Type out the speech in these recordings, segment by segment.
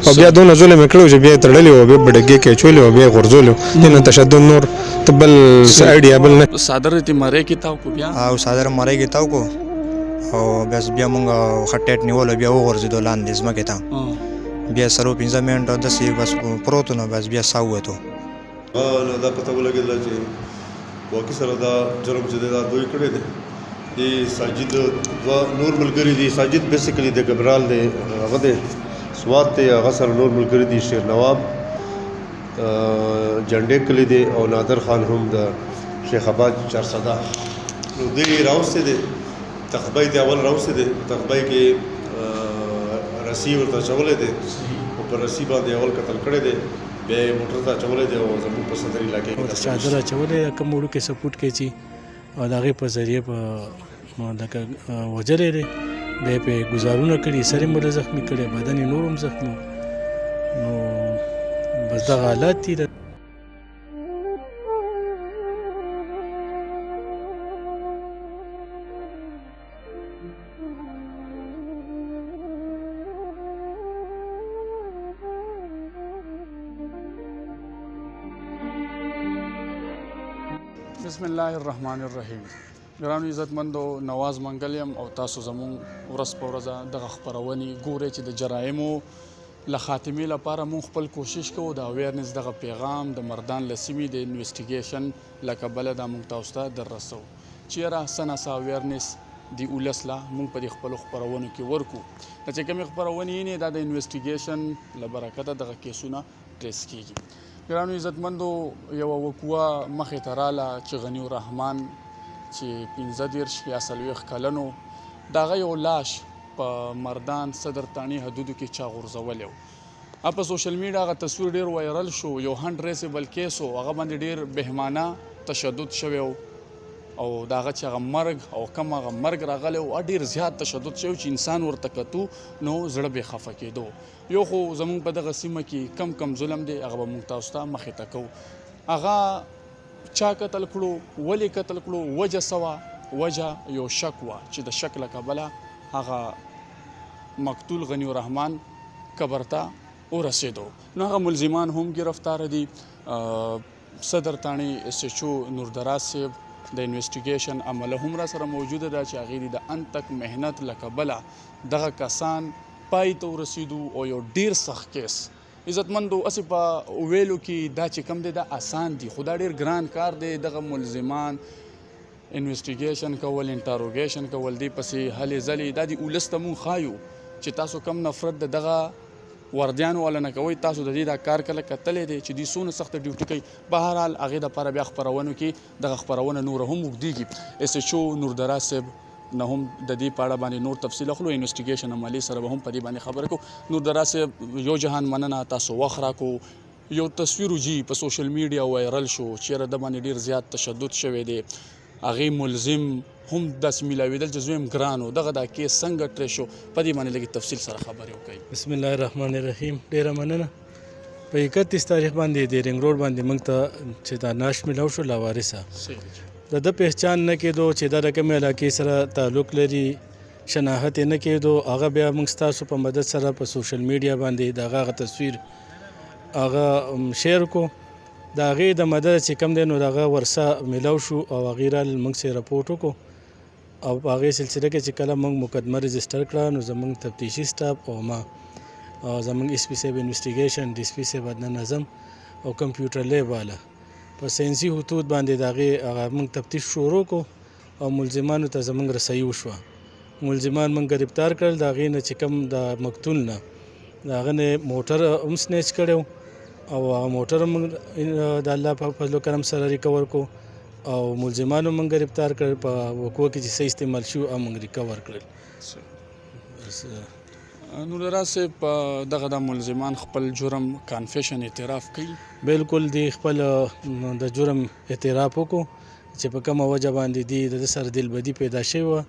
او بیا دونه ظلم یې کړی چې بیا یې تړلی و، بیا بډګې کې اچولې و، بیا یې غورځولې و. دې نه تشدد نور ته بل څه آیډیا بل نه. څادر یې مری کې تاو کو بیا او څادر مری کې تاو کو او بیا موږ خټیټ نیولو، بیا وغورځېدو لاندې ځمکې ته. بیا سرو 15 منټه داسې بس پروت نو بس بیا ساه ووتو. نو دا پته ولګېدله چې واقعي سره دا جرم چې دی دا دوی کړی دی. د ساجد دوه نور ملګري دي. ساجد بیسیکلي د ګبرال دی، هغه دی سوات دی، هغه سره نور ملګري دي شیر نواب جنډې کلی دی او نادر خان هم د شیخ آباد چارسده. نو دوی راوستې دی، تخبی دی اول راوستې دی، تخبی کې رسی ورته اچولی دی او په رسی باندې اول قتل کړی دی، بیا یې موټر ته اچولی دی او زموږ په صدر علاقې کې چادر اچولی کوم وړوکی سپورټ کې چې او د هغې په ذریعه په لکه وژلی دی، بیا یې پرې ګزارونه کړي، سر یې مله زخمي کړی، بدن یې نور هم زخمي. نو بس دغه حالات دي. بسم الله الرحمن الرحیم. ګرانو عزتمندو، نواز منګل یم او تاسو زموږ ورځ په ورځ دغه خپرونې ګورئ چې د جرایمو له خاتمې لپاره موږ خپل کوشش کوو د اویرنس دغه پیغام د مردان له سیمې د انویسټیګیشن له کبله دا موږ تاسو ته در رسوو. چیرې څه ناڅه اویرنس د ولس له موږ په دې خپلو خپرونو کې ورکو. دا چې کومې خپرونې یې دا د انویسټیګیشن له برکته دغه کیسونه ټریس کیږي. ګرانو عزتمندو، یوه وقوعه مخې ته راله چې غني الرحمن چې 15 یا 40 کلن و، د هغه یو لاش په مردان صدر تاڼي حدودو کې چا غورځولی و. په سوشل میډیا هغه تصویر ډېر وایرل شو، یو هنډ ریسیبل کیس و، هغه باندې ډېر بهمانه تشدد شوی و او د هغه چې هغه مرګ او کم هغه مرګ راغلی و ډېر زیات تشدد شوی چې انسان ورته کتو نو زړه بې خفه کېدو. یو خو زموږ په دغه سیمه کې کم ظلم دی، هغه به موږ تاسو ته مخې ته کوو. هغه چا قتل کړو، ولې قتل کړو، وجه څه وه؟ وجه یو شک وه چې د شک له کبله هغه مقتول غني الرحمن قبر ته ورسېدو. نو هغه ملزمان هم ګرفتاره دي. صدر تاڼي اس ایچ او نوردراز صاحب د انویسټیګیشن عمله هم را سره موجوده ده چې هغې د ان تک محنت له کبله دغه کسان پای ته ورسېدو او یو ډېر سخت کیس. عزتمندو، هسې په ویلو کې دا چې کوم دی دا آسان دي، خو دا ډېر ګران کار دی. دغه ملزمان انویسټیګیشن کول، انټاروګیشن کول، دې پسې هلې ځلې، دا د ولس ته مونږ ښایو چې تاسو کم نفرت د دغه وردیانو والا نه کوئ. تاسو د دې دا کار کله کتلی دی چې دوی څومره سخته ډیوټي کوي. بهرحال هغې دپاره بیا خپرونو کې دغه خپرونه نوره هم اوږدېږي. اس ایچ او نوردراز صاحب نه هم د دې په اړه باندې نور تفصیل اخلو. انویسټیګیشن عملې سره به هم په دې باندې خبرې کوو. نوردراز صاحب، یو جهان مننه، تاسو وخت راکړو. یو تصویر وجي په سوشل میډیا وایرل شو، چیرې د باندې ډېر زیات تشدد شوی دی، هغې ملزم هم داسې میلاوېدل چې زوی هم ګران و. دغه دا کیس څنګه ټریس شو؟ په دې باندې لږې تفصیل سره خبرې وکړئ. بسم الله الرحمن الرحیم. ډېره مننه. په 31 تاریخ باندې د رینګ روډ باندې موږ ته چې دا ناش میلاو شو لاوارثه، د ده پہچان نه کېدو چې دا د کومې علاقې سره تعلق لري، شناخت یې نه کېدو. هغه بیا موږ ستاسو په مدد سره په سوشل میډیا باندې د هغه تصویر هغه شیر کو. د هغې د مدد چې کوم دی نو د هغه ورسه میلاو شو او هغې رال موږ سره رپورټ وکړو او په هغې سلسله کې چې کله موږ مقدمه رجسټر کړه نو زموږ تفتیشي سټاف او ما زموږ اس پي صاحب انویسټیګیشن، ډي اس پي صاحب عدنان اعظم او کمپیوټر لیب والا په ساینسي خطوط باندې د هغې هغه موږ تفتیش شروع کړو او ملزمانو ته زموږ رسایي وشوه. ملزمان موږ ګرفتار کړل. د هغې نه چې کوم د مقتول نه د هغه نه موټر هم سنیچ کړی او هغه موټر هم د الله په فضل و کرم سره ریکور کړو او ملزمانو موږ ګرفتار کړل. په وقوع کې چې څه استعمال شو هغه موږ ریکور کړل. نوردراز صاحب، دغه د ملزمان خپل جرم کانفیشن اعتراف کوي؟ بالکل دی خپل د جرم اعتراف وکړو چې په کومه وجه باندې دی د سره دلبدي پیدا شوې وه.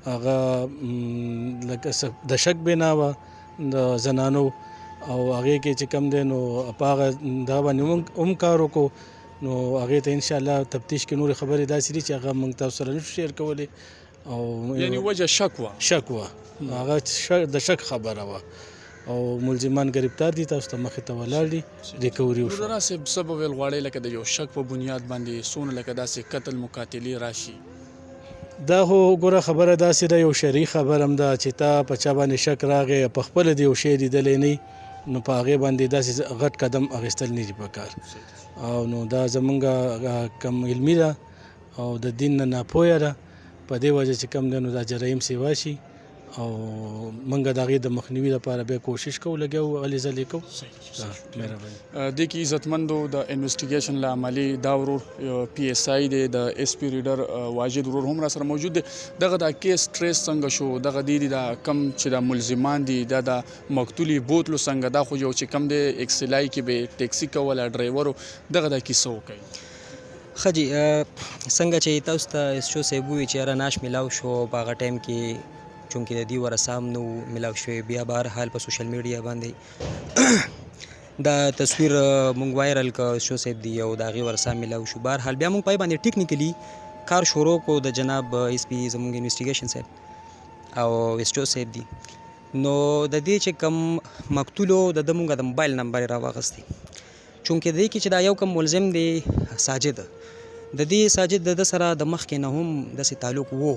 هغه لکه د شک بنا وه د زنانو او هغې کې چې کوم دی نو په هغه دا باندې هم کار وکړو. نو هغې ته انشاءالله تفتیش کې نورې خبرې داسې دي چې هغه موږ تاسو سره نشو شیر کولی. او یعنې وجه شک وه؟ شک وه، هغه د شک خبره وه. او ملزمان گرفتار دي تاسو ته مخې ته ولاړ دي ریکوري وشو. ورونه صاحب څه به ویل غواړئ لکه د یو شک په بنیاد باندې څونه لکه داسې قتل مقاتلې راشي؟ دا خو ګوره خبره داسې ده، یو شرعي خبره هم ده چې تا په چا باندې شک راغی پخپله د یو شی لیدلی نه نو په هغې باندې داسې غټ قدم اخیستل نه دي پکار. او نو دا زمونږ کم علمي ده او د دین نه ناپویه ده، په دې وجه چې کم دی نو دا جرایم سیوا شي او موږ د هغې د مخنیوي لپاره بیا کوشش کوو، لګیا هلې ځلې کوو. مهرباني. دې کې عزتمندو د انویسټیګیشن له عملي دا ورور پی اس آی دی د ایس پی ریډر واجد ورور هم را سره موجود دی. دغه د کیس ټریس څنګه شو؟ دغه دی دا کم چې د ملزمان دي دا د مقتولي بوتلو څنګه دا خو یو چې کم دی اکسلای کې به ټیکسي کوله ډرایورو دغه د کیسه وکړي. ښه جي څنګه چې تاسو ته ایس چو صاحب ووایي چې یاره ناش میلاو شو په هغه ټایم کې چونکې د دې ورسام نو میلاو شوی، بیا بهرحال په سوشل میډیا باندې دا تصویر مونږ وایرل که ایس چو صاحب دی او د هغې ورسام میلاو شو. بهرحال بیا مونږ پای باندې ټیکنیکلی کار شروع کو د جناب ایس پی زمونږ انویسټیګیشن صاحب او ایس چو صاحب دی. نو د دې چې کم مقتولو د ده مونږ د موبایل نمبر یې راواخستی، چونکې د دې کې چې دا یو کم ملزم دی ساجد، د دې ساجد د ده سره د مخکې نه هم داسې تعلق وو،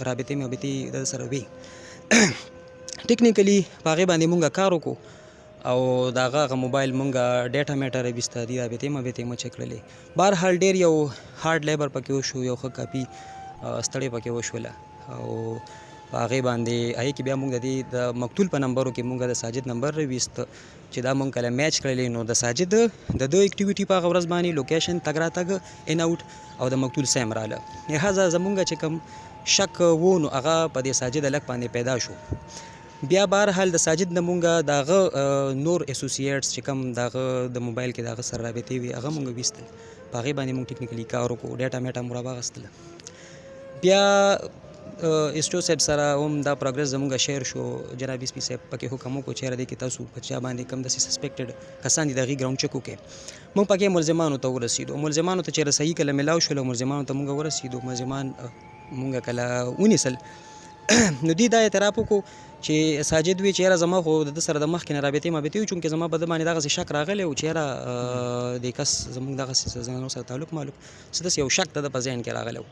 رابطې د ده سره وي. ټیکنیکلی په هغې باندې مونږ کار وکړو او د هغه موبایل مونږ ډیټا میټر یې بیسته دي رابطې مو چک کړلې. بهرحال ډېر یو هارډ لیبر پکې وشو، یو ښه کاپي ستړې پکې وشوله او په هغې باندې هغې کې بیا مونږ د دې د مقتول په نمبرو کې مونږ د ساجد نمبر راویست چې دا مونږ کله میچ کړلی. نو د ساجد د ده اکټیویټي په هغه ورځ باندې لوکیشن تګ راتګ ان اوټ او د مقتول سیم راله، لهذا زمونږ چې کوم شک وو نو هغه په دې ساجد هلک باندې پیدا شو. بیا بهرحال د ساجد نه مونږ د هغه نور اسوسییټس چې کوم د هغه د موبایل کې د هغه سره رابطې وي هغه مونږ ویستل، په هغې باندې مونږ ټیکنیکلی کار وکړو، ډیټا میټا مو راواخیستله. بیا ایس چو صاحب سره هم دا پروګرس زمونږ شیر شو، جناب ایس پي صاحب پکې حکم وکړو چې یاره دې کې تاسو په چا باندې کم داسې سسپیکټډ کسان دي د هغې ګراونډ چک وکړئ. مونږ پکې ملزمانو ته ورسېدو، ملزمانو ته چې رسایي کله میلاو شول ملزمانو ته مونږ ورسېدو، ملزمان مونږ کله ونیسل. نو دوی دا اعتراف وکړو چې ساجد وی چې یاره زما خو د ده سره د مخکې نه رابطې وي، چونکې زما په ده باندې دغسې شک راغلی و چې یاره دې کس زموږ دغسې زنانو سره تعلق څه داسې یو شک د ده په ذهن کې راغلی و.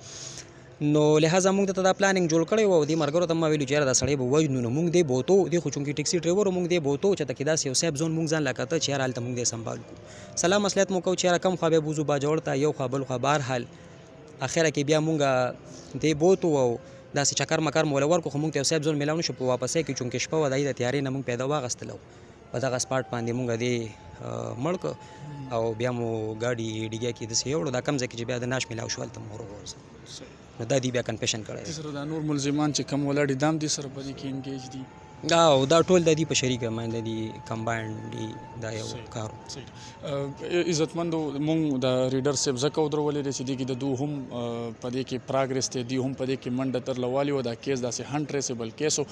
نو لهذا موږ ته دا پلانینګ جوړ کړی و او دې ملګرو ته ما ویلو چې یاره دا سړی به وژنو. نو موږ دې بوتو دې خو چونکې ټیکسي ډرایور و، موږ دې بوتو چې ته کې داسې یو سیف زون موږ ځان له کته چې یاره هلته موږ دې سنبال کړو، سلام مصلحت مو کوو چې یاره کم خوا بیا بوځو باجوړ ته یو خوا بل خوا. بهرحال اخره کې بیا مونږ دې بوتو او داسې چکر مکر مو ورکړو، خو مونږ ته یو سیف زون میلاو نه شو په واپسۍ کې، چونکې شپه وه د د تیارې نه مونږ پیدا واخیستله په دغه سپاټ باندې مونږ دې مړ کړ او بیا مو ګاډي ډیګیا کې داسې یوړو، دا کم ځای کې چې بیا د ناش میلاو شو هلته مو وروغورځوو. نو دا دی بیا کنفیشن کړی دی. سره دا نور ملزمان چې کم ولاړ دي دا هم دې سره په دې کې انګیج دي؟ او دا ټول د دې په شریکه باندې دي کمباینډ دي، دا یو کار. عزتمندو مونږ د ریډر صاحب ځکه ودرولې دی چې دې کې د دوی هم په دې کې پراګرس دی، دوی هم په دې کې منډه ترلوالي وه، دا کیس داسې هنټ ریسیبل کیس و.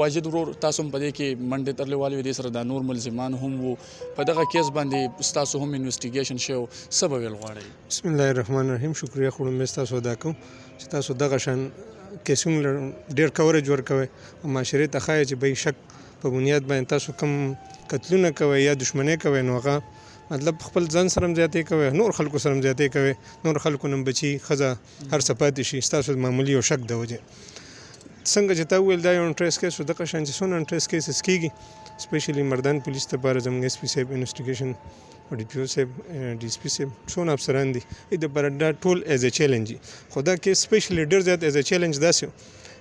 واجد ورور تاسو هم په دې کې منډې ترلوالي وې، دې سره دا نور ملزمان هم وو، په دغه کیس باندې ستاسو هم انویسټیګیشن شوی، څه به ویل غواړئ؟ بسم الله الرحمن الرحیم. شکریه خو مې ستاسو ادا کوم چې تاسو دغه شان کیسونو ډېر کوریج ورکوئ او معاشرې ته ښایي چې به شک په بنیاد باندې تاسو کوم قتلونه کوئ یا دښمنۍ کوئ نو هغه مطلب خپل ځان سره هم زیاتې کوئ، نور خلکو سره هم زیاتې کوئ، نور خلکو نه بچي ښځه هر څه پاتې شي ستاسو معمولي یو شک د وجې. څنګه چې تا وویل دا یو انټریس کیس و، دغه شان چې څونه انټریس کیسز کېږي سپیشلی مردان پولیس لپاره زموږ ایس پي صاحب انویسټیګیشن او ډي پي او صاحب ډي اس پي صاحب څونه افسران دي د لپاره دا ټول ایز ا چیلنج دي. خو دا کیس سپیشلی ډېر زیات ایز ا چیلنج داسې و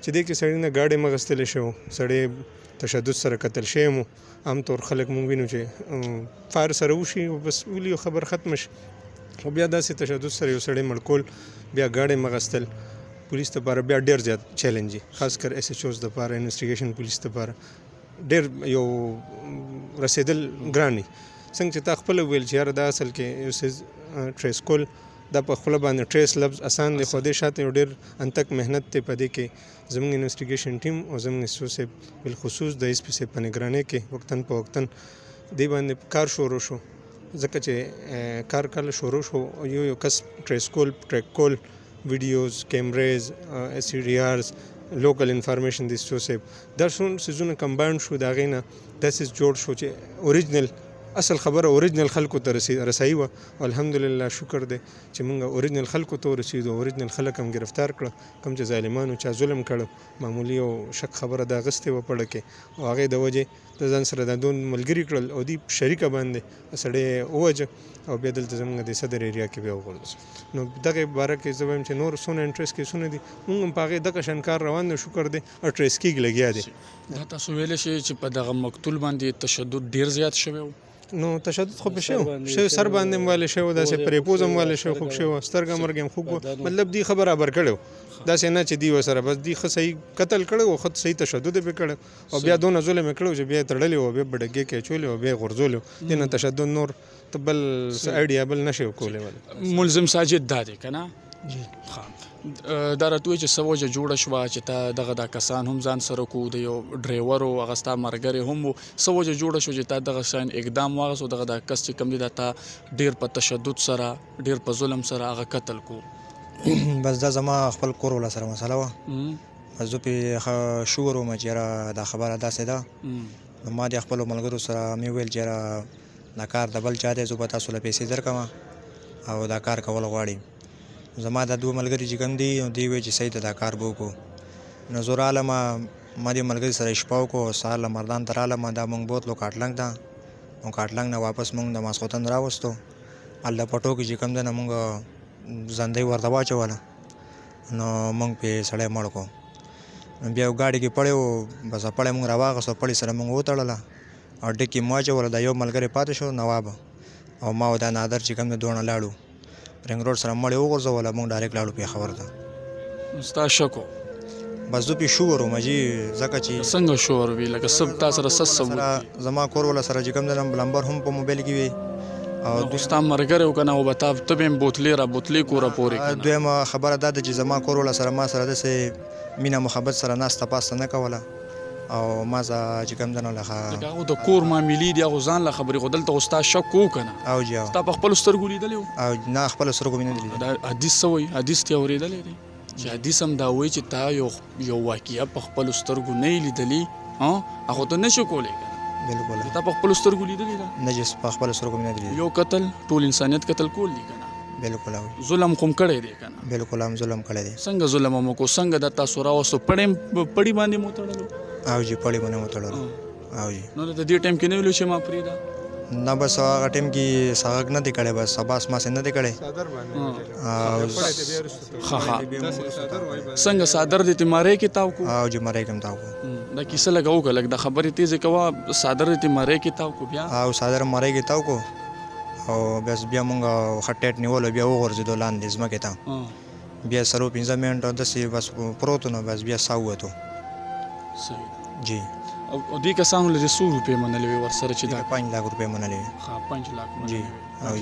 چې دې کې سړي نه گاډۍ مه غستلی شوی، سړی تشدد سره قتل شوی و. عام طور خلک مونږ وینو چې فایر سره وشي بس ولي خبر ختم شي، خو بیا داسې تشدد سره یو سړی مړ کول بیا گاډۍ مه غستل پولیس لپاره بیا ډېر زیات چیلنج دي، خاص کر ایس ایچ اوز لپاره انویسټیګیشن پولیس لپاره ډېر یو رسېدل ګران وي. څنګه چې تا خپله وویل چې یاره دا اصل کې یو څیز ټریس کول دا په خپله باندې ټریس لفظ اسان دی، خو دې شاته یو ډېر انتک محنت دی په دې کې زموږ انویسټیګیشن ټیم او زموږ ایس او صاحب بالخصوص د ایس پي صاحب په نګرانۍ کې وقتاً په وقتاً دې باندې کار شروع شو. ځکه چې کار کله شروع شو یو کس ټریس کول ټریک کول ویډیوز کیمریز اس سی ډي آرز لوکل انفارمیشن د سټو صاحب دا څو سیزونه کمباینډ شو د هغې نه داسې جوړ شو چې اوریجنل اصل خبره اوریجنل خلکو ته رسایي وه او الحمدلله شکر دی چې موږ اوریجنل خلکو ته ورسېدو اوریجنل خلک هم گرفتار کړه کوم چې ظالمانو چا ظلم کړه معمولي او شک خبره د اغستې وه پړه کې او هغې د وجې د ځان سره دا دون ملګري کړل او دوی شریکه باندې سړی ووجه او بیا دلته زموږ د صدر ایریا کې بیا وغورځو نو دغې باره کې زه وایم چې نور څونه انټرسټ کیسونه دي موږ هم په هغې دغه شان کار روان دی شکر دی او ټریس کېږي لګیا دی دا تاسو ویلی شئ چې په دغه مقتول باندې تشدد ډیر زیات شوی و نو تشدد خو به شوی سر باندې هم والی شوی داسې پرې پوز هم والی شوی خوږ شوی سترګه مرګ هم خوږ مطلب دی خبر برابر کړی داسې نه چې دی ورسره بس دی ښه صحیح قتل کړی و ښه صحیح تشدد یې پرې کړی او بیا دونه ظلم یې کړی چې بیا یې تړلی و بیا بډګې کې اچولی و بیا یې غورځولی و دې نه تشدد نور ته بل آیډیا بل نه شي کولی ولی ملزم ساجد دا دی که نه دا راته وایي چې څه وجه جوړه شوه چې تا دغه دا کسان هم ځان سره کو د یو ډریور و هغه ستا ملګری هم و څه وجه جوړه شوه چې تا دغه شان اقدام واخیست او دغه دا کس چې کوم دی دا تا ډېر په تشدد سره ډېر په ظلم سره هغه قتل کو بس دا زما خپل کور ولا سره مسله وه بس زه پرې شور وم چې یاره دا خبره داسې ده نو ما د خپلو ملګرو سره مې ویل چې یاره دا کار د بل چا دی زه به تاسو له پیسې درکړم او دا کار کول غواړي زما دا دوه ملګري چې کوم دي نو دوی وایي چې صحیح ده دا کار به وکړو نو زه رالم ما دې ملګري سره شپه وکړو سهار له مردان ته رالم دا مونږ بوتلو کاټلنګ ته نو کاټلنګ نه واپس مونږ د ماسخوتن راوستو هلته پټو کې چې کوم دی نه مونږ زندۍ ورته واچوله نو مونږ پې سړی مړ کړو نو بیا یو ګاډي کې پړی و بس پړی مونږ راواغستو پړي سره مونږ وتړله او ډکې مو واچوله دا یو ملګری پاتې شو نواب او ما دا نادر چې کوم دی دواړه لاړو رنګ روډ سره مړې وغورځوله مونږ ډایرکټ لاړو پېښور ته ستا شک و بس زه پې شور وم جي ځکه چې څنګه شور وي لکه څه تا سره څه سره زما کور والا سره چې کوم دی نمبر هم په موبایل کې وي او ستا ملګری و که نه او به تا ته به هم بوتلې را بوتلې کوره پورې دویمه خبره دا ده چې زما کور والا سره ما سره داسې مینه محبت سره ناسته پاسته نه کوله او ما زه چې کوم دی نو لکه هغه د کور معاملې دي هغه ځان له خبرې خو دلته خو ستا شک و که نه او جي ستا په خپلو سترګو لیدلی و او نه خپلو سترګو مې نه دي لیدلي دا حدیث څه وایي حدیث ته یې اورېدلی دی چې حدیث هم دا وایي چې تا یو واقعه په خپلو سترګو نه یې لیدلي هغه ته نه شو کولی که نه بالکل تا په خپلو سترګو لیدلی ده نه چې په خپلو سترګو مې نه دي لیدلي یو قتل ټول انسانیت قتل کول دي که نه بالکل او ظلم خو هم کړی دی که نه بالکل هم ظلم کړی دی څنګه ظلم هم وکړو څنګه دا تاسو راوستو پړی باندې مو تړلو او جي پړی باندې وتړلو او جي نو د دې ټایم کې نه ویلو چې ما پرېږده نه بس هغه ټایم کې ساغک نه دی کړی بس سباس ما سې نه دی کړی صادر باندې او څنګه صادر دې تیمارې کې تاو کو او جي مړی کوم تاو دا کیسه لګه وکړه لږ د خبرې تیزې کوه صادر دې تیمارې کې تاو کو بیا او صادر مړی کې تاو کو او بس بیا مونږ خټیټ نیولو بیا وغورځېدو لاندې ځمکې ته بیا سرو 15 منټه داسې بس پروت نو بس بیا سا ووتو صحیح جی او دې کسانو له 100 روپۍ منلې وې ورسره چې دا 5 लाख रुपए منلې وې ها 5 लाख جی او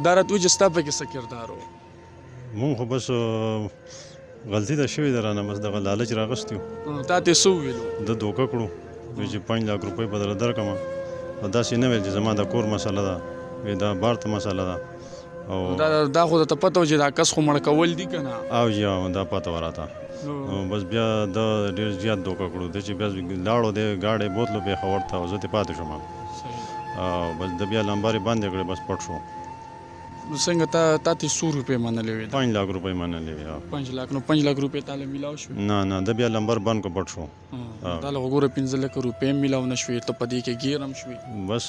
دا راته وایي چې ستا پکې څه کردار و مونږ خو بس غلطي ده شوې ده رانه بس دغه لالچ راغستی و تا ته څه وویلو ده دوکه کړو وایي چې 5 लाख روپۍ به درله درکړم او داسې نه ویل چې زما د کور مسله ده وایي دا بار ته مسله ده او دا خو درته پته و چې دا کس خو مړه کول دي که نه او جی دا پته وراته بس بیا د ډېر زیات دوکه کړو دی چې بیا لاړو دی گاډی بوتلو پېښور ته او زه ترې پاتې شوم او بس د بیا لمبارې بندې کړې بس پټ شو نو څنګه تا ته 100 روپۍ منلې وې 5 लाख روپۍ منلې وې 5 लाख نو 5 लाख روپۍ تاله میلاو شو نه د بیا لمبر بند کو پټ شو دا له وګوره 15 لک روپۍ میلاو نشوې ته په دې کې ګیرم شوې بس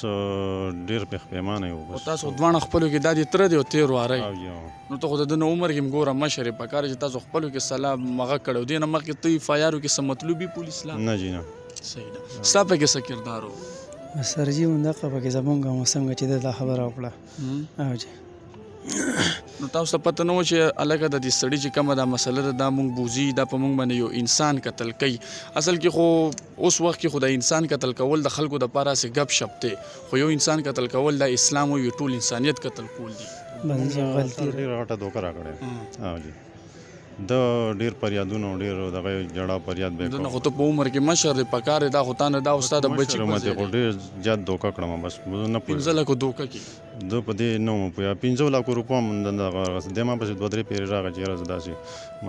ډېر پیښیمانه یو او بس تاسو دوانه خپلو کې دا دې تره دی او تیر واره او جی نو ته خو د دنه عمر کې ګوره مشر په کار چې تاسو خپلو کې سلام مغه کړو دې نه مخکې ته فایرو کې سم مطلوبي پولیس لا نه جی نه صحیح ده ستا په کې څه کردار و سرجی مندقه پکې زمونږ هم څنګه چې دا خبره وکړه او جی نو تاسو ته پته نه و چې الګا د دې سړي چې کومه دا مسله ده دا مونږ بوزي دا په مونږ باندې یو انسان قتل کوي اصل کې خو اوس وخت کې خو د انسان قتل کول د خلکو د پاره سي غب شپ ته خو یو انسان قتل کول د اسلام او ټول انسانیت قتل کول دي بس غلطي ډېر غټه دوکه راکړې او جی د ډېر فریادونه او ډېر دغه ژړا فریاد به یې دنه کوه. خو ته په عمر کې مشر دی پکار دی دا خو تا نه دا استاد بچي مشر مته خو ډېر زیات دوکه کړم بس زه نه پوهېږم. 15 لکه دوکه کې ده په دې نه وم پوهېږم 15 لکو روپو هم دغه دی ما پسې 2-3 پیرې راغی چې یاره زه داسې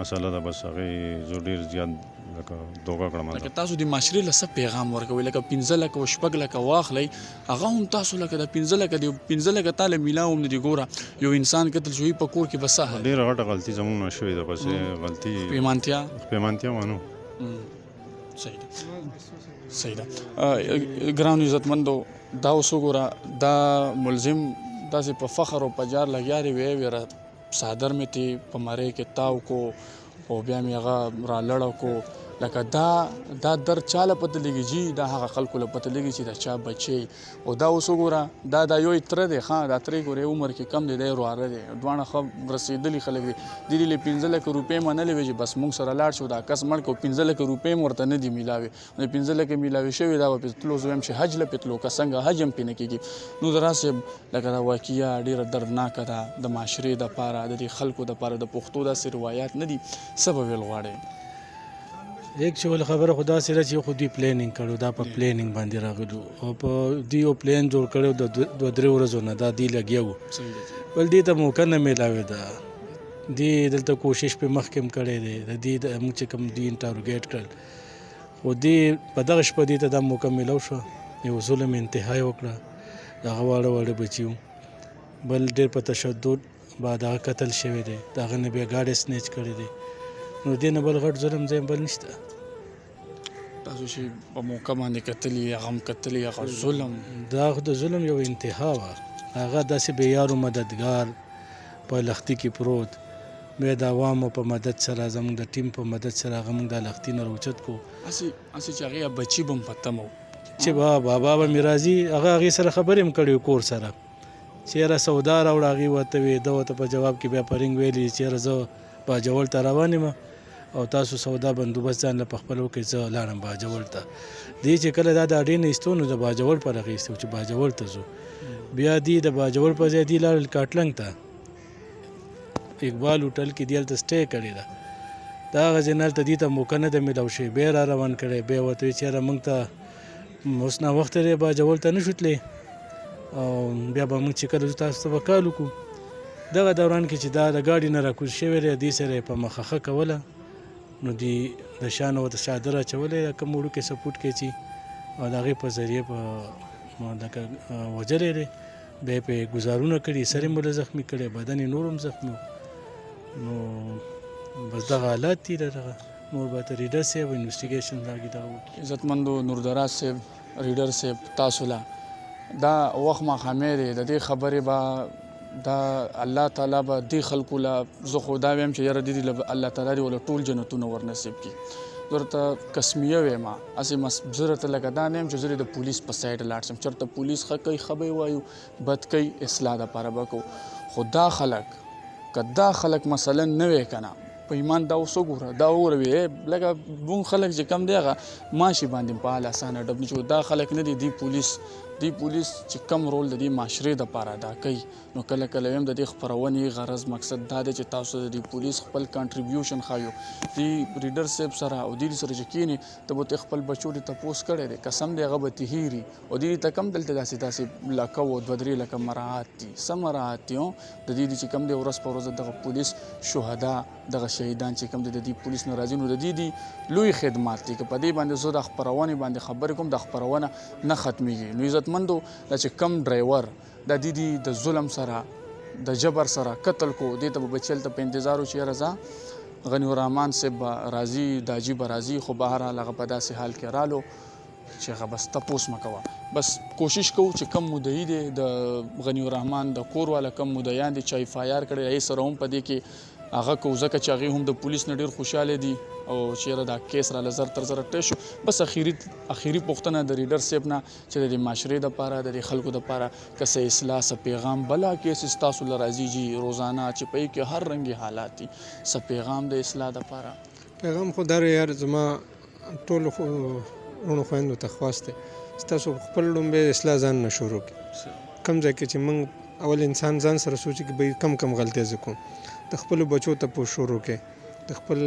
مسله ده بس هغې زه ډېر زیات لکه دوکه کړم. لکه تاسو د معاشرې له څه پیغام ورکوئ لکه 15 لکه او 6 لکه واخلئ هغه هم تاسو لکه د 15 لکه د 15 لکه تاله میلاو هم نه دي ګوره یو انسان قتل شوی په کور کې بس څه حل ډېره غټه غلطي زموږ نه شوې ده بس غلطي پیمانتیا وانو. صحیح ده صحیح ده ګرانو عزتمندو دا اوس وګوره دا ملزم داسې په فخر او په جار لګیا دی ویره څادر مې تې په مرۍ کې تاو کو او بیا مې هغه را لړو کو لکه دا در چاله پته لګي جی دا هغه خلکو له پته لګي چې دا چا بچي او دا اوس وګوره دا یو تره دی ښه دا ترې ګورې عمر کې کم دی دی ورواره دی دواړه ښه رسېدلي خلک دي دې له 15 لکه روپۍ منلې وي چې بس موږ سره لاړ شو دا کس مړ کړو 15 لکه روپۍ هم ورته نه دي میلاوي نو 15 لکه میلاوي شوي دا به پې تلو زه وایم چې حج له پې تلو که څنګه حج هم پې نه کېږي نو د راصاحب لکه دا واقعه ډېره دردناکه ده د معاشرې دپاره د دې خلکو دپاره د پښتو داسې روایات نه دي څه به ویل غواړئ یک چې ول خبره خدا سره چې خو دوی پلانینګ کړو دا په پلانینګ باندې راغلو او په دوی یو پلان جوړ کړو د 2-3 ورځو نه دا دی لګیاو بل دې ته موقع نه میلاوي دا دې دلته کوشش په مخکم کړی دی د دې د موږ چې کوم دی انټروګیټ کړل او دې په دغه شپه دې ته دا موقع میلاو شو یو ظلم انتهای وکړه هغه واړه بچیو بل ډېر په تشدد بعد هغه قتل شوی دی د هغه نه بیا ګاډی سنیچ کړی دی نو دې نه بل غټ ظلم ځای بل نشته تاسو چې په موقع باندې کتلي هغه هم کتلي هغه ظلم دا خو د ظلم یو انتها وه هغه داسې بېیارو مددګار په لښتي کې پروت بیا د عوامو په مدد سره زموږ د ټیم په مدد سره هغه موږ د لښتي نه راوچت کړو هسې چې هغې بچي به هم په تمه چې بابا به مې راځي هغه هغې سره خبرې هم کړې کور سره چې یاره سودا راوړه هغې ورته وې ده ورته په جواب کې بیا په رنګ ویلي چې یاره زه باجوړ ته روان یم او تاسو سودا بندوبست ځان له پخپل وکړئ زه لاړم باجوړ ته دې چې کله دا د اډې نه ایستو نو د باجوړ پر اخیستو چې باجوړ ته ځو بیا دې د باجوړ په ځای دې لاړل کاټلنګ ته اقبال هوټل کې دې هلته سټې کړې ده دا هغه ځای نه هلته دې ته موقع نه ده میلاو شوې بیا را روان کړی بیا ورته وایي چې یاره موږ ته اوس ناوخته دی باجوړ ته نه شو تللی او بیا به موږ چې کله ځو تاسو ته به کال وکړو دغه دوران کې چې دا د ګاډي نه راکوز شوی دی دې سره یې په مخه کوله نو دی د شان ورته چادر اچولی کوم وړوکی سپوټ کې چې او د هغې په ذریعه په لکه وجلی دی بیا یې پرې ګزارونه کړي سر یې مله زخمي کړی بدن یې نور هم زخمي نو بس دغه حالات دي دغه نور به ته ریډر صاحب انویسټیګیشن لاګي دا وکړي عزتمندو نوردراز صاحب ریډر صاحب تاسو له دا وخت ماښامې دی د دې خبرې به دا الله تعالی به دې خلکو له زه خو دا ویم چې یاره دې له الله تعالی دې وله ټول جنتونه ورنصیب کړي زه ورته قسمیه ویم هسې زه درته لکه دا نه یم چې زه د پولیس په سایډ لاړ شم چېرته پولیس ښه کوي ښه به یې وایو بد کوي اصلاح دپاره به کوو خو دا خلک که دا خلک مثلا نه وی که نه په ایمان دا اوس وګوره دا وګوره لکه مونږ خلک چې کم دی هغه ماشي باندې په حال اسانه ډب نه چې دا خلک نه دي دی پولیس چې کم رول د دې معاشرې دپاره ادا کوي نو کله کله ویم د دې خپرونې غرض مقصد دا دی چې تاسو د دې پولیس خپل کنټریبیوشن ښایو دې ریډر صاحب سره او دې سره چې کښېني ته به ته خپل بچو دې تپوس کړی دی قسم دی هغه به تې هېري او دې ته کم دلته داسې لکه و 2-3 لکه مراعات دي څه مراعات دي د دې چې کم دی ورځ په ورځ دغه پولیس شهدا دغه شهیدان چې کم دی د دې پولیس نه راځي نو د دې لوی خدمات دي که په دې باندې زه د خپرونې باندې خبرې کوم د خپرونه نه ختمیږي نو عزتمندو دا چې کم ډرایور د دې د ظلم سره د جبر سره قتل کو دې ته به بچی هلته په انتظار و چې یاره ځه غني الرحمن صاحب به راځي داجي به راځي خو بهرحال هغه په داسې حال کې رالو چې هغه بس تپوس مه کوه بس کوشش کوو چې کم مدعي دی د غني الرحمن د کور والا کم مدعیان دي چې ایف آی آر کړی هغې سره هم په دې کې هغه کو ځکه چې هغې هم د پولیس نه ډېر خوشحاله دي او چیرې دا کیس راله زر تر زره ټی شو بس اخیری پوښتنه د ریډر صاحب نه چې د دې معاشرې دپاره د دې خلکو دپاره که څه اصلاح څه پیغام بلا کیس ستاسو له راځي جي روزانه چې په کې هر رنګې حالات دي څه پیغام د اصلاح دپاره پیغام خو دا یار زما ټولو وروڼو خویندو ته خواست دی ستاسو خپل لومبی اصلاح ځان نه شروع کړي کم ځای کې چې موږ اول انسان ځان سره سوچي چې به کم غلطۍ زه کوم د خپلو بچو ته پوښ شروع کړي د خپل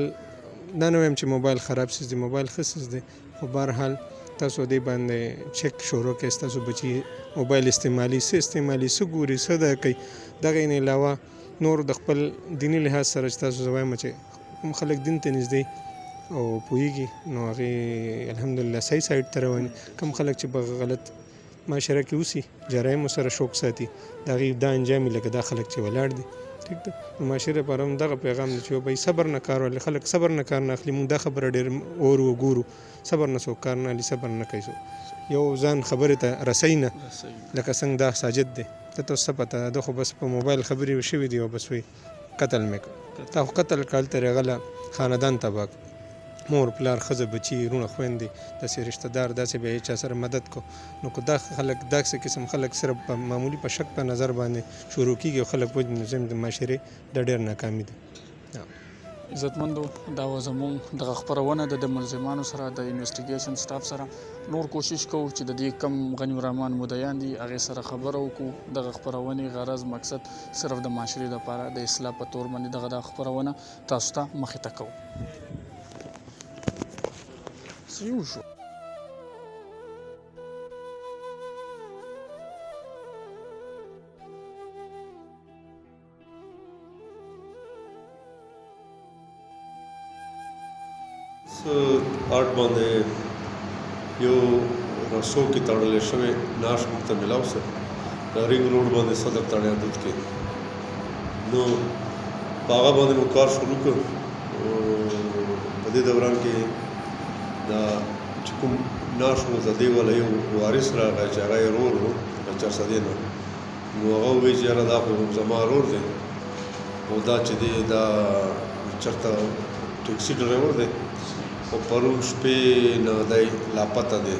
دا نه وایم چې موبایل خراب سیز دی، موبایل ښه سیز دی، خو بهرحال تاسو دې باندې چک شروع کړئ ستاسو بچي موبایل استعمالي څه ګوري څه دا کوي. دغه نه علاوه نور د خپل دیني لحاظ سره چې تاسو زه وایم چې کوم خلک دین ته نږدې او پوهېږي نو هغې الحمدلله صحیح سایډ ته رواني. کوم خلک چې په غلط معاشره کې اوسي جرایمو سره شوق ساتي د هغې دا انجام لکه دا خلک چې ولاړ دي ټیک ده. نو معاشرې لپاره هم دغه پیغام دی چې بھائی صبر نه کار واخلي، خلک صبر نه کار نه اخلي. موږ دا خبره ډېر اورو ګورو، صبر نه څوک کار نه اخلي، صبر نه کوي څوک، یو ځان خبرې ته رسوي نه. لکه څنګه دا ساجد دی ته ته څه پته ده، خو بس په موبایل خبرې شوي دي او بس وایي قتل مې کړ. تا خو قتل کړه، هلته راغله خاندان تباه کړ، مور پلار ښځه بچي رونه خویندې داسې رشته دار داسې به هېچا سره مدد کو. نو که دا خلک داسې قسم خلک صرف په معمولي په شک په نظر باندې شروع کېږي او خلک وجني نو د معاشرې دا ډېر ناکامي ده. عزتمندو دا و زموږ دغه خپرونه ده د ملزمانو سره د انویسټیګیشن سټاف سره نور کوشش کوو چې د دې کم غني الرحمن مدیان دي هغې سره خبره وکړو. دغه خپرونې غرض مقصد صرف د معاشرې لپاره د اصلاح په طور باندې دغه خپرونه تاسو ته مخې ته کوو. څه وشو؟ آرټ باندې یو رسو کې تړلی شوی ناش موږ ته میلاو سه د رینګ روډ باندې صدر تاڼیا دود کې، نو په هغه باندې مو کار شروع کړ. په دې دوران کې دا چې کوم ناش و د دې والا یو وارث راغی چې هغه یې ورور و د چارسدې نه، نو هغه ووایي چې یاره دا خو زما ورور دی او دا چې دی دا چېرته ټیکسي ډرایور دی او پرون شپې نه دی لاپته دی.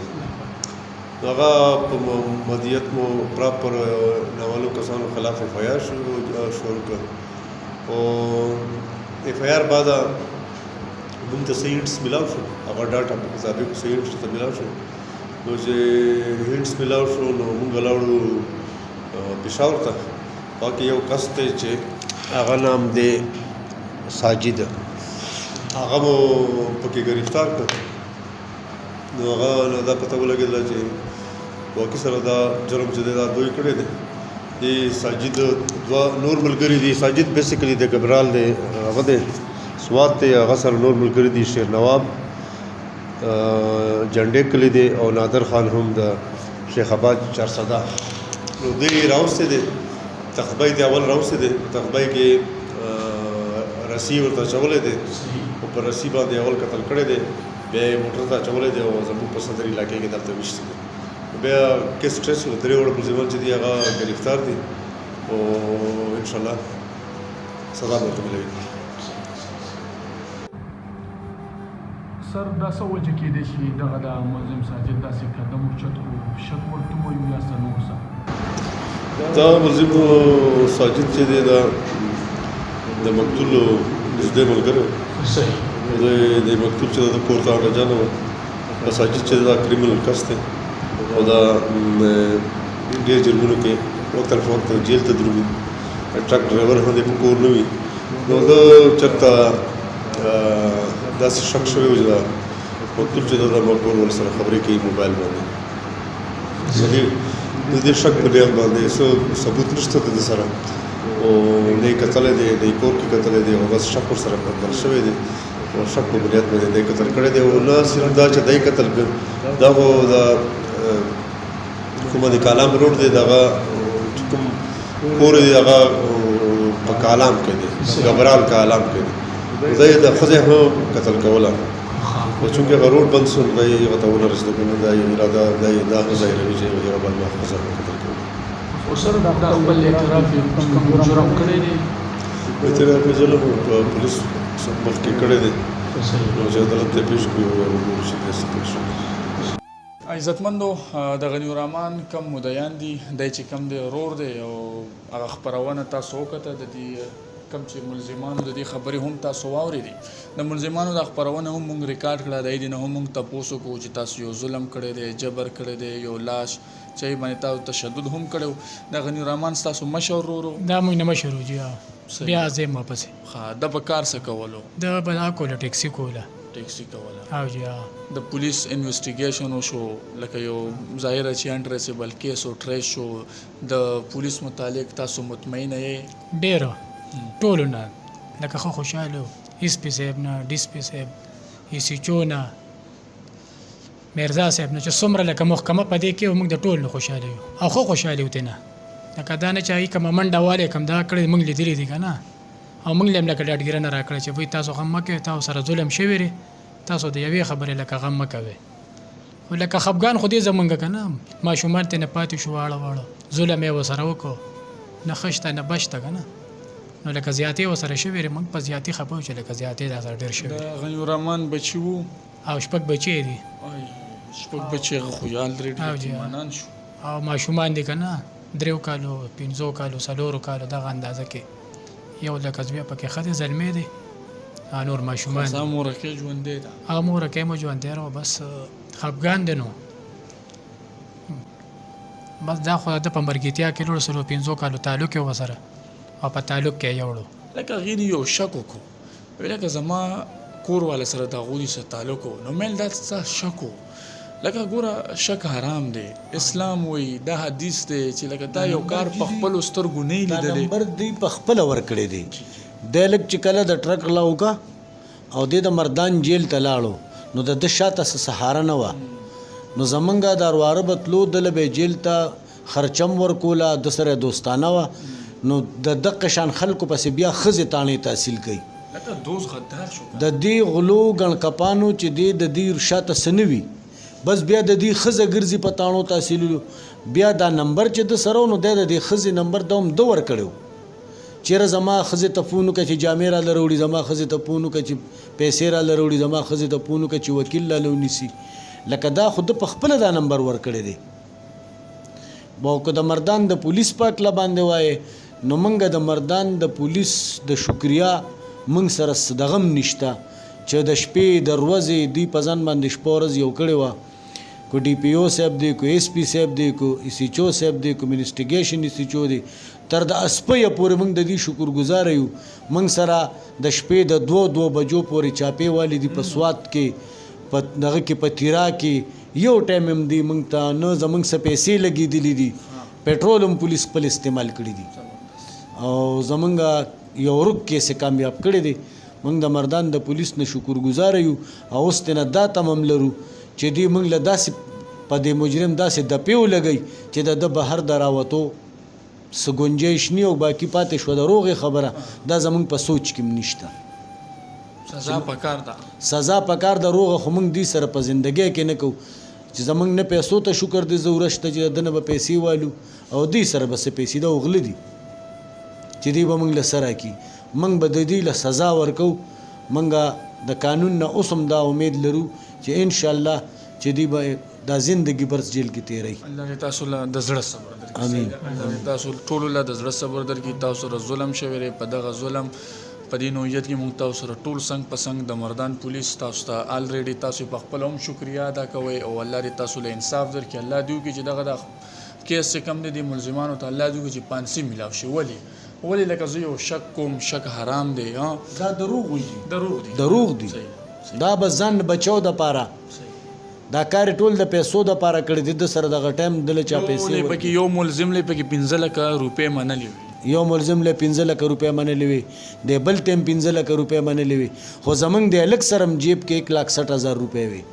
هغه په مدیت مو پراپر ناولو کسانو خلاف اف آی آر شروع کړ او اف آی آر بعد موږ ته صحیح هنټس میلاو شو، هغه ډاټا په مطابق صحیح هنټس ته میلاو شو. نو چې هنټس میلاو شو نو موږ لاړو پېښور ته. باقي یو کس دی چې هغه نام دی ساجد، هغه مو پکې گرفتار کړ. نو هغه نه دا پته ولګېدله چې واقعي سره دا جرم چې دی دا دوی کړی دی. د ساجد دوه نور ملګري دي، ساجد بیسیکلي د ګبرال دی، هغه دی سوات دی، هغه سره نور ملګري دي شیر نواب جنډې کلی دی او نادر خان هم د شیخ آباد چارسده. نو دوی راوستی دی، تخبی دی اول راوستی دی، تخبی کې رسی ورته اچولی دی او په رسی باندې اول قتل کړی دی، بیا یې موټر ته اچولی دی او زموږ په صدر علاقې کې دلته ویشتی دی. بیا کیس ټریس و درې وړه ملزمان چې دي هغه ګرفتار دي او انشاءالله سزا به ورته ملوي. سر دا څه وجه کېدی چې دغه د ملزم ساجد داسې قدم اوچت کړو؟ شک ورته ووایو یا څه نور څه؟ دا ملزم ساجد چې دی دا د مقتول نږدې ملګری و. صحیح. د مقتول چې د کور ته هغه جانه وه، په ساجد چې دا کریمنل کس دی او دا ډېر جرمونو کې وقتاً فوقتاً جیل ته درومي، ټرک ډرایور هم دی په کور نه وي. نو ده چېرته داسې شک شوی و چې دا مقتول چې ده دا مقبول ورسره خبرې کوي موبایل باندې. د دې شک په بنیاد باندې څه ثبوت نشته د ده سره او نه یې کتلی دی نه یې کور کې کتلی دی او بس شک ورسره بدل شوی دی او شک په بنیاد باندې دی قتل کړی دی. او نه صرف دا چې دی قتل کړ، دا خو د کومه د کالام روډ دی دغه کوم کور دی هغه په کالام کې دی، ګبرال کالام کې دی. دا یې د ښځې هم قتل کوله خو چونکې هغه روډ بند شو دا یې هغه ته ونه رسېده که نه دا یې اراده دا یې دا ظاهروي چې هغه باندې ښځه هم قتل کوله. خو سر دا خپل اعتراف یې کوم جرم کړی دی؟ اعتراف یې ظلم په پولیس مخکې کړی دی نو چې عدالت ته پېښ کړو وګورو چې داسې پېښ شو. عزتمندو د غني الرحمن کم مدیان دي، دی چې کم دی ورور دی او هغه خپرونه تاسو وکته د دې کم چې ملزمانو د دې خبرې هم تاسو واورېدې. د ملزمانو دا خپرونه هم موږ ریکارډ کړه، د دې نه هم موږ تپوس وکړو چې تاسو یو ظلم کړی دی، جبر کړی دی، یو لاش چې باندې تاسو تشدد هم کړی و. د غني الرحمن ستاسو مشر ورور و؟ دا موږ نه مشر و جی. بیا ځم واپسې ښه د په کار څه کولو د به دا کوله ټیکسي کوله ټیکسي کوله او جی د پولیس انویسټیګیشن وشو لکه یو ظاهره چې انټریسیبل کیس او ټریس شو د پولیس متعلق تاسو مطمئنه یې ډېره ټولو نه لکه ښه خوشحاله ایس پي صاحب نه ډي سي پي صاحب ایسیچو نه میرزا صاحب نه چې څومره لکه محکمه په دې کې موږ د ټول نه خوشحاله یو او خو خوشحاله یو نه لکه دا نه چې هغې کومه منډه والی کوم دا کړی موږ لیدلي دي که نه او موږ له هم لکه ډاډګیرنه راکړه چې وایي تاسو غم مه کوئ تاسو سره ظلم شوی دی تاسو د یوې خبرې لکه غم مه کوئ خو لکه خفګان خو دې زمونږ که نه ماشومان ترې نه پاتې شو واړه واړه ظلم یې ورسره وکړو نه ښه شته نه بد شته که نه نو لکه زیاتې ورسره شوې دی موږ په زیاتې خفه یو چې لکه زیاتې دا سره ډېر شوي د غنی الرحمن بچي وو او شپږ بچی دي شپږ بچي هغه خو یې الریډي یتیمانان شو او ماشومان دي که نه 3 کالو 5 کالو 4 کالو دغه اندازه کې یو لکه زوی پکې ښه دی زلمی دی نور ماشومان خاصه مورکۍ ژوندی ده هغه مورکۍ مو ژوندی و بس خفګان دی نو بس دا خو د په مرګیتیا کې لوړ 5 کالو تعلق یې ورسره او په تعلق کې یې یوړو لکه هغې یو شک وکړو ویل لکه زما کور والا سره د هغوی سره تعلق و نو میل دا څه شک و لکه ګوره شک حرام دی اسلام وایي دا حدیث دی چې لکه دا یو کار په خپلو سترګو نه یې لیدلی نمبر دی په خپله ورکړی دی دی لږ چې کله د ټرک غلا وکړه او دی د مردان جیل ته لاړو نو د ده شاته څه سهاره نه وه نو زمونږ د ارواره به تلو دله به یې جیل ته خرچم ورکوله د سره دوستانه وه نو د دقه شان خلکو پسې بیا ښځې تاڼې تحصیل کوي لکه دوست غدار شو د دې غلو ګڼکپانو چې دی د دې شاته څه نه وي بس بیا د دې ښځه ګرځي په تاڼو تحصیلولو بیا دا نمبر چې د سره نو دی د دې ښځې نمبر د هم ده ورکړی و چېرې زما ښځې ته فون وکړه چې جامې راله راوړي زما ښځې ته فون وکړه چې پیسې راله راوړي زما ښځې ته فون وکړه چې وکیل راله ونیسي لکه دا خو ده په خپله دا نمبر ورکړی دی او که د مردان د پولیس په هکله باندې وایې نو موږ د مردان د پولیس د شکریا موږ سره دغه هم نشته چې د شپې د ورځې دوی په ځان باندې شپه ورځ یو کړې وه کو ډي پي او صاحب دی کو ایس پي صاحب دی کو ایسیچو صاحب دی کو منسټیګیشن ایسیچو دی تر د اسپیه پورې موږ د دې شکرګزاره یو موږ سره د شپې د 2 بجو پورې چاپې والي دي په سوات کې په دغه کې په تیرا کې یو ټایم هم دی موږ ته نه زموږ څه پیسې لګېدلي دي پټرول هم پولیس خپل استعمال کړي دي او زمونږ یو ورک کیس کامیاب کړی دی موږ د مردان د پولیس نه شکرګزاره یو او اوس ترې نه دا تمم لرو چې دوی موږ له داسې په دې مجرم داسې دپې ولګوي چې د ده بهر د راوتو څه ګنجایش نه او باقي پاتې شوه د روغې خبره دا زموږ په سوچ کې هم نشته سزا پکار ده سزا پکار ده روغه خو موږ دې سره په زندګۍ کې نه کوو چې زموږ نه پیسو ته شکر دی ضرورت شته چې د ده نه به پیسې والو او دوی سره به څه پیسې ده غله دي چې دوی به موږ له سره کي موږ به د دوی له سزا ورکو موږ د قانون نه اوس هم دا امید لرو چې انشاءالله چې دوی به دا زندگی برس جیل کې تیری الله دې تاسو له د زړه صبر درکړي امین الله دې تاسو ټولو له د زړه صبر درکړي تاسو سره ظلم شوی دی په دغه ظلم په دې نوعیت کې موږ تاسو سره ټول څنګ په څنګ د مردان پولیس تاسو ته الریډي تاسو په خپل هم شکریا ادا کوئ او الله دې تاسو له انصاف درکړي الله دې وکړي چې دغه د کیس چې کم دي ملزمانو ته الله دې وکړي چې پانسي میلاو شي ولې لکه زه یو شک کوم شک حرام دی دا دروغ وي دروغ دي دا به ځان بچو د پاره دا کار ټول د پیسو د پاره کړی د سره دغه ټایم دله چا پیسې پکې یو ملزم لې پکې 15 لک روپے منلې وي یو ملزم له 15 لک روپے منلې وي د بل ټایم 15 لک روپے منلې وي خو زمنګ د الک سرم جیب کې 1,60,000 روپے وي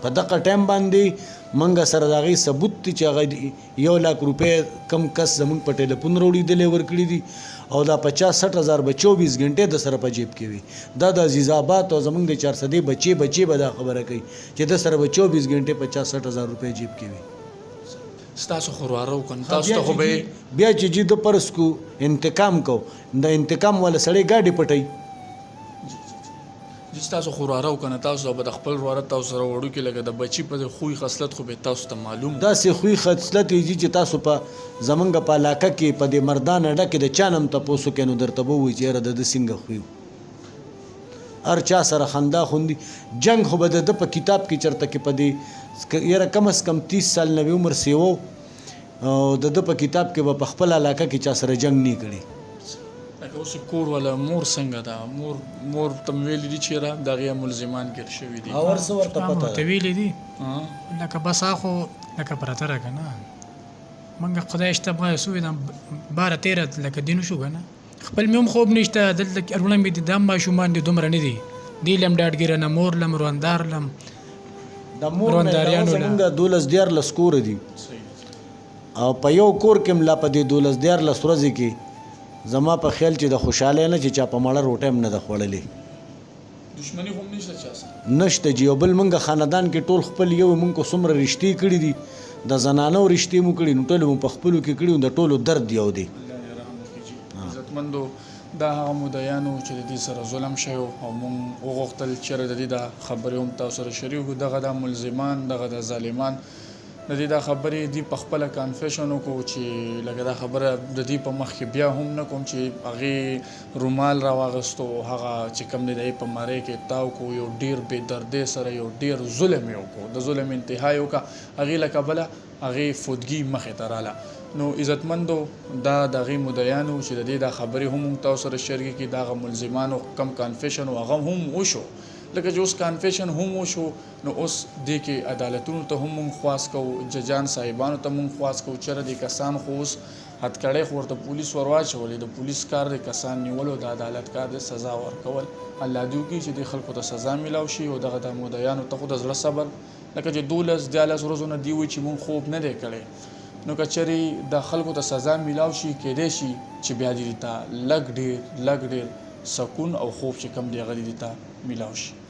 په دغه ټایم باندې منګه سره دغه ثبوت چې هغه 1 لک روپے کم کس زمنګ په ټلیفون وروړي دلې ورکړي دي او دا 50-60,000 به 24 غنټې د سره په جیب کې وي دا د عزیز آباد او زمنګ د 400 بچي به دا خبره کوي چې د سره به 24 غنټې 50-60,000 روپے جیب کې وي ستاسو خورارو کن تاسو ته خو به بیا چې جید پرس کو انتقام کو د انتقام ولا سړی گاډي پټي تاسو خورارو کنه تاسو به د خپل وراره تاسو سره وړو کې لګه د بچی په خوې خصلت خو به تاسو ته معلوم دا سه خوې خصلت یی چې تاسو په زمنګ په علاقه کې په دې مردان اډه کې د چانم تاسو کې نو درته وې چې را د سنگ خوې هر چا سره خندا خوندي جنگ خو به د په کتاب کې چرته کې په دې یره کم از کم 30 سال نوې عمر سیو او د په کتاب کې په خپل علاقه کې چا سره جنگ نه کړي اوس کور ولا مور څنګه ده مور ته مې ویلي دي چې را دغه ملزمان ګیر شوي دي او ورڅ ورته پته ته ده ویلې دي ها؟ لکه بس اخو لکه پرته را کنه منګه خدای شته به سوې د 12 13 لکه دینو شو کنه خپل مې هم خوب نشته دلته ارونه مې دي د ماشومان دي دومره نه دي دی لم ډاډګیره نه مور لم رواندار لم د مور نه روانداریانو له زمونږ 12 کور دي او په یو کور کې ملا په دې 12 ورځې کې زما په خیال چې د خوشاله نه چې چا په مړه روټه هم نه د خوړلې دشمنی هم نشته چا سره نشته جی او بل منګه خاندان کې ټول خپل یو منګ کو څومره رښتې کړي دي د زنانو رښتې مو کړي نو ټول مو په خپلو کې کړي د ټولو درد یو دی عزتمندو دا هغه مدعیانو چې د دې سره ظلم شوی او موږ وغوښتل چې د دې د خبرې هم تاسو سره شریک کړو دغه د ملزمان دغه د ظالمان د دې دا خبرې دی په خپل کنفیشن وکړو چې لکه دا خبره د دې په مخ کې بیا هم نه کوم چې هغه رومال را واغستو هغه چې کوم دی په ماره کې تاو کو یو ډیر بے دردې سره یو ډیر ظلم یو کو د ظلم انتها یو کا هغه لکه بل هغه فودګي مخه تراله نو عزتمندو دا دغه مدعیانو چې د دې دا خبرې هم تاسو سره شریک کی دا ملزمانو کم کنفیشن او هغه هم وشو لکه چې اوس کنفیشن هم وشو نو اوس د کې عدالتونو ته هم خواص کو ججان صاحبانو ته هم خواص کو چر د کسان خو اوس هتکړې خو ورته پولیس ورواچولې د پولیس کار د کسان نیولو د عدالت کار د سزا ورکول الله دې وکړي چې د خلکو ته سزا ملاو شي او دغه د مدعیانو ته خو د زړه صبر لکه چې 12 ورځې دی وي چې مونږ خوب نه دی کړی نو کچري د خلکو ته سزا ملاو شي کېدای شي چې بیا دې ته لګ ډیر سکون او خوب چې کم دی غړي دې ته ملاو شي